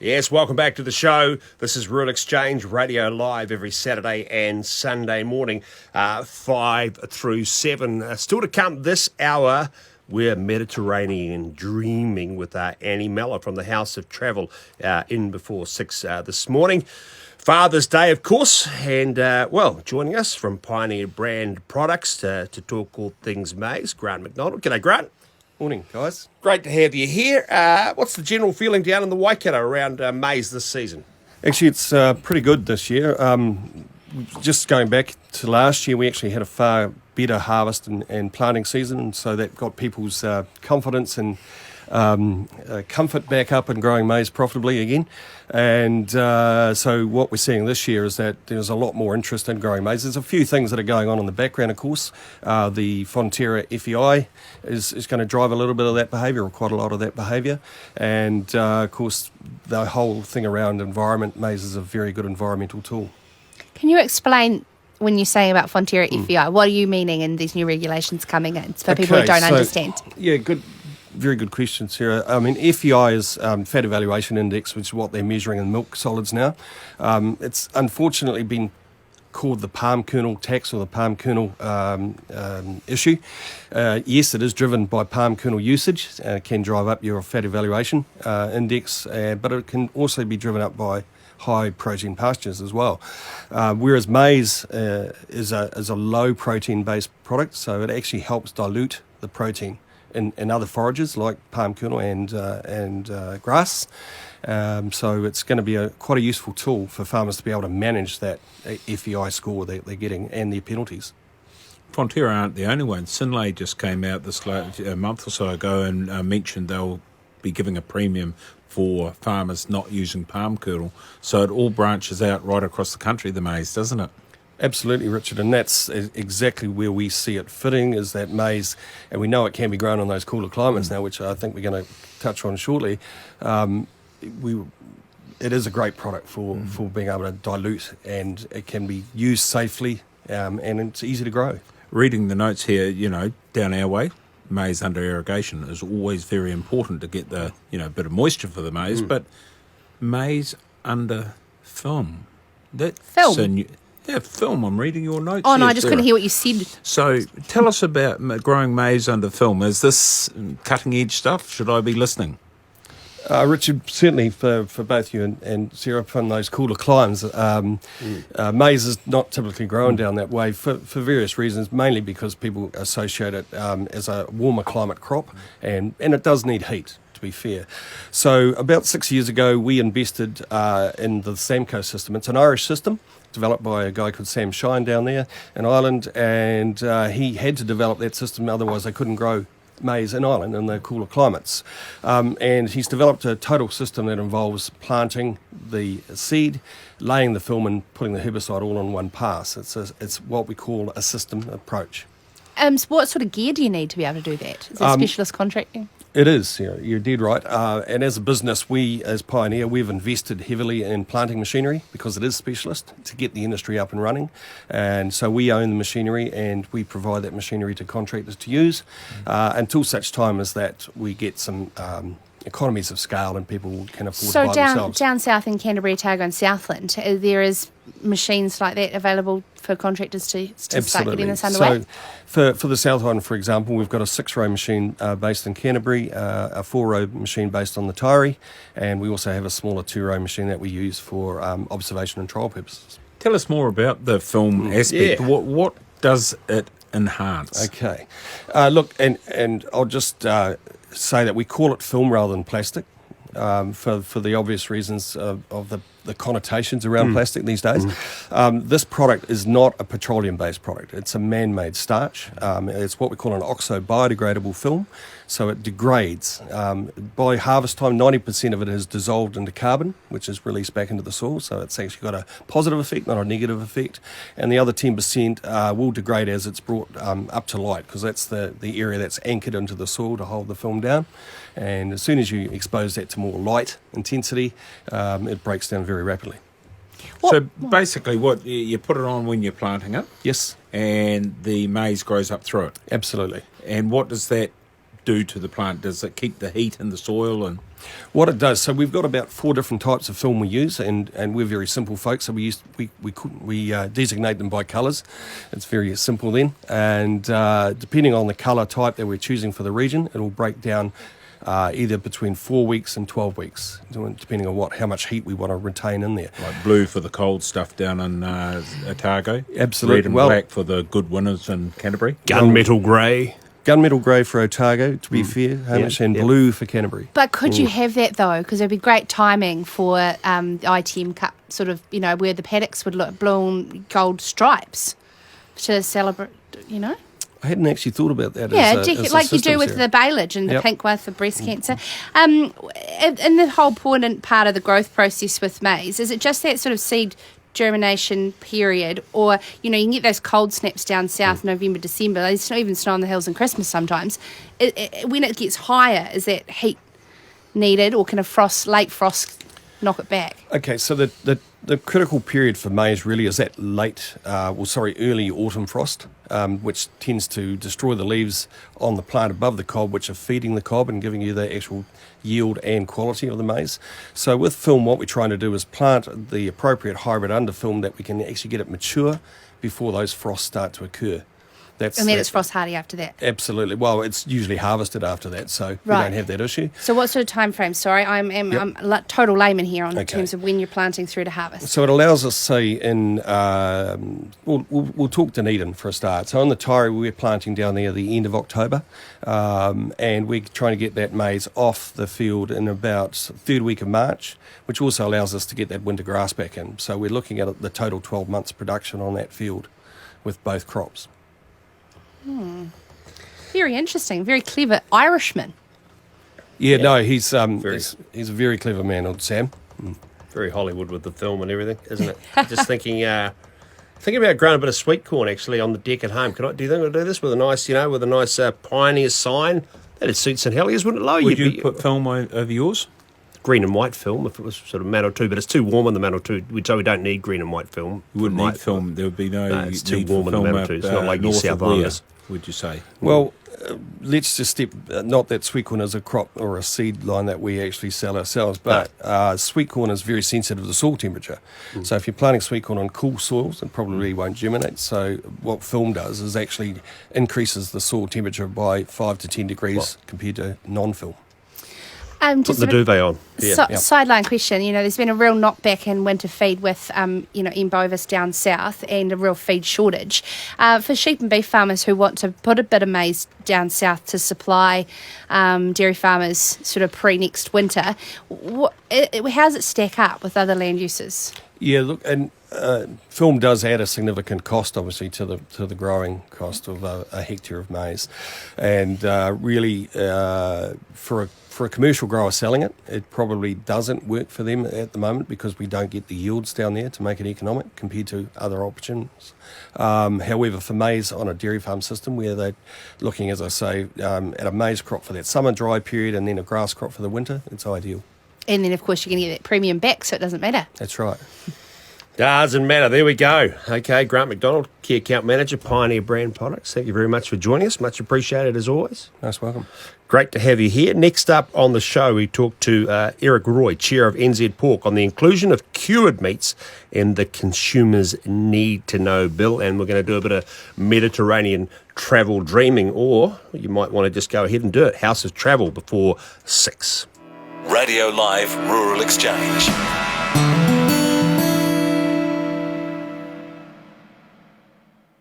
Yes, welcome back to the show. This is Rural Exchange Radio Live every Saturday and Sunday morning, 5 through 7. Still to come this hour, we're Mediterranean dreaming with Annie Mellor from the House of Travel in before 6 this morning. Father's Day, of course, and, joining us from Pioneer Brand Products to talk all things maize, Grant McDonald. G'day, Grant. Morning, guys. Great to have you here. What's the general feeling down in the Waikato around maize this season? Actually, it's pretty good this year. Just going back to last year, we actually had a far better harvest and planting season, and so that got people's confidence and comfort back up and growing maize profitably again. And so what we're seeing this year is that there's a lot more interest in growing maize. There's a few things that are going on in the background, of course. The Fonterra FEI is going to drive a little bit of that behaviour, or quite a lot of that behaviour. And, of course, the whole thing around environment, maize is a very good environmental tool. Can you explain, when you say about Fonterra FEI, what are you meaning in these new regulations coming in for people who don't understand? Yeah, very good question, Sarah. I mean, FEI is Fat Evaluation Index, which is what they're measuring in milk solids now. It's unfortunately been called the palm kernel tax or the palm kernel issue. Yes, it is driven by palm kernel usage. It can drive up your fat evaluation index, but it can also be driven up by high protein pastures as well. Whereas maize is a low protein based product, so it actually helps dilute the protein in other forages like palm kernel and grass. So it's going to be quite a useful tool for farmers to be able to manage that FEI score that they're getting and their penalties. Fonterra aren't the only ones. Synlait just came out a month or so ago and mentioned they'll be giving a premium for farmers not using palm kernel. So it all branches out right across the country, the maize, doesn't it? Absolutely, Richard, and that's exactly where we see it fitting, is that maize, and we know it can be grown in those cooler climates now, which I think we're going to touch on shortly. It is a great product for being able to dilute, and it can be used safely, and it's easy to grow. Reading the notes here, down our way, maize under irrigation is always very important to get the, bit of moisture for the maize, but maize under film. Film? Yeah, film. I'm reading your notes. Oh, no, here, I just Sarah. couldn't hear what you said. So tell us about growing maize under film. Is this cutting-edge stuff? Should I be listening? Richard, certainly for both you and Sarah from those cooler climes, maize is not typically grown down that way for various reasons, mainly because people associate it as a warmer climate crop, and it does need heat, to be fair. So about 6 years ago, we invested in the Samco system. It's an Irish system developed by a guy called Sam Shine down there in Ireland, and he had to develop that system, otherwise they couldn't grow maize in Ireland in the cooler climates. And he's developed a total system that involves planting the seed, laying the film and putting the herbicide all on one pass. It's what we call a system approach. So what sort of gear do you need to be able to do that? Is it specialist contracting? It is, you're dead right. And as a business, we, as Pioneer, we've invested heavily in planting machinery because it is specialist to get the industry up and running. And so we own the machinery and we provide that machinery to contractors to use until such time as that we get some economies of scale and people can afford to buy themselves. So down south in Canterbury, Otago and Southland, there is machines like that available for contractors to start getting this underway? So for the South Island, for example, we've got a 6-row machine based in Canterbury, a 4-row machine based on the Taieri, and we also have a smaller 2-row machine that we use for observation and trial purposes. Tell us more about the film aspect. Yeah. What does it enhance? Okay. Look, and I'll just say that we call it film rather than plastic for the obvious reasons of the connotations around plastic these days. This product is not a petroleum-based product. It's a man-made starch. It's what we call an oxo-biodegradable film, so it degrades. By harvest time, 90% of it is dissolved into carbon, which is released back into the soil, so it's actually got a positive effect, not a negative effect, and the other 10% will degrade as it's brought up to light, because that's the area that's anchored into the soil to hold the film down. And as soon as you expose that to more light intensity, it breaks down very rapidly. So basically what you put it on when you're planting it? Yes. And the maize grows up through it? Absolutely. And what does that do to the plant? Does it keep the heat in the soil? And What it does, so we've got about 4 different types of film we use, and we're very simple folks, so we designate them by colours. It's very simple then, and depending on the colour type that we're choosing for the region, it will break down either between 4 weeks and 12 weeks, depending on how much heat we want to retain in there. like blue for the cold stuff down in Otago, Absolutely. red and Well- black for the good winters in Canterbury. Gunmetal grey. Gunmetal grey for Otago, to be fair, Hamish, and blue for Canterbury. But could you have that though? Because it'd be great timing for the ITM Cup, sort of, where the paddocks would look blue and gold stripes to celebrate, I hadn't actually thought about that. Yeah, as a like you do systems with area. the Bailage and the Yep. pink one for breast cancer. And the whole important part of the growth process with maize, is it just that sort of seed germination period, or you can get those cold snaps down south, November, December, there's even snow on the hills and Christmas sometimes. When it gets higher, is that heat needed, or can late frost knock it back? Okay, so the critical period for maize really is that early autumn frost, which tends to destroy the leaves on the plant above the cob, which are feeding the cob and giving you the actual yield and quality of the maize. So with film, what we're trying to do is plant the appropriate hybrid under film that we can actually get it mature before those frosts start to occur. And then it's frost hardy after that. Absolutely. Well, it's usually harvested after that, so we Right. don't have that issue. So what sort of time frame? Sorry, I'm a total layman here in Okay. terms of when you're planting through to harvest. So it allows us, say, we'll talk Dunedin for a start. So on the Taieri, we're planting down there the end of October, and we're trying to get that maize off the field in about third week of March, which also allows us to get that winter grass back in. So we're looking at the total 12 months production on that field with both crops. Very interesting, very clever Irishman. Yeah, no, he's a very clever man, old Sam. Very Hollywood with the film and everything, isn't it? Just thinking about growing a bit of sweet corn actually on the deck at home. Do you think I'll do this with a nice, Pioneer sign? That'd suit St Heliers, wouldn't it, Lo? Would you put film over yours? Green and white film if it was sort of Manawatu, but it's too warm in the Manawatu, so we don't need green and white film. You wouldn't Might- need film. There would be no it's too need warm for in the film Manawatu. up, It's not like New north South of where, Islanders. would you say? Well, let's just not that sweet corn is a crop or a seed line that we actually sell ourselves, but sweet corn is very sensitive to soil temperature. So if you're planting sweet corn on cool soils, it probably won't germinate. So what film does is actually increases the soil temperature by 5 to 10 degrees compared to non-film. Put Just the a duvet on. Yeah. sideline question. There's been a real knockback in winter feed with, M. bovis down south and a real feed shortage. For sheep and beef farmers who want to put a bit of maize down south to supply dairy farmers sort of pre-next winter, how does it stack up with other land uses? Yeah, look, and film does add a significant cost, obviously, to the growing cost of a hectare of maize, and really for a commercial grower selling it, it probably doesn't work for them at the moment because we don't get the yields down there to make it economic compared to other options. However, for maize on a dairy farm system where they're looking, as I say, at a maize crop for that summer dry period and then a grass crop for the winter, it's ideal. And then, of course, you're going to get that premium back, so it doesn't matter. That's right. Doesn't matter. There we go. Okay, Grant McDonald, Key Account Manager, Pioneer Brand Products. Thank you very much for joining us. Much appreciated as always. Nice welcome. Great to have you here. Next up on the show, we talked to Eric Roy, Chair of NZ Pork, on the inclusion of cured meats in the Consumers Need to Know bill. And we're going to do a bit of Mediterranean travel dreaming, or you might want to just go ahead and do it. House of Travel before 6. Radio Live Rural Exchange.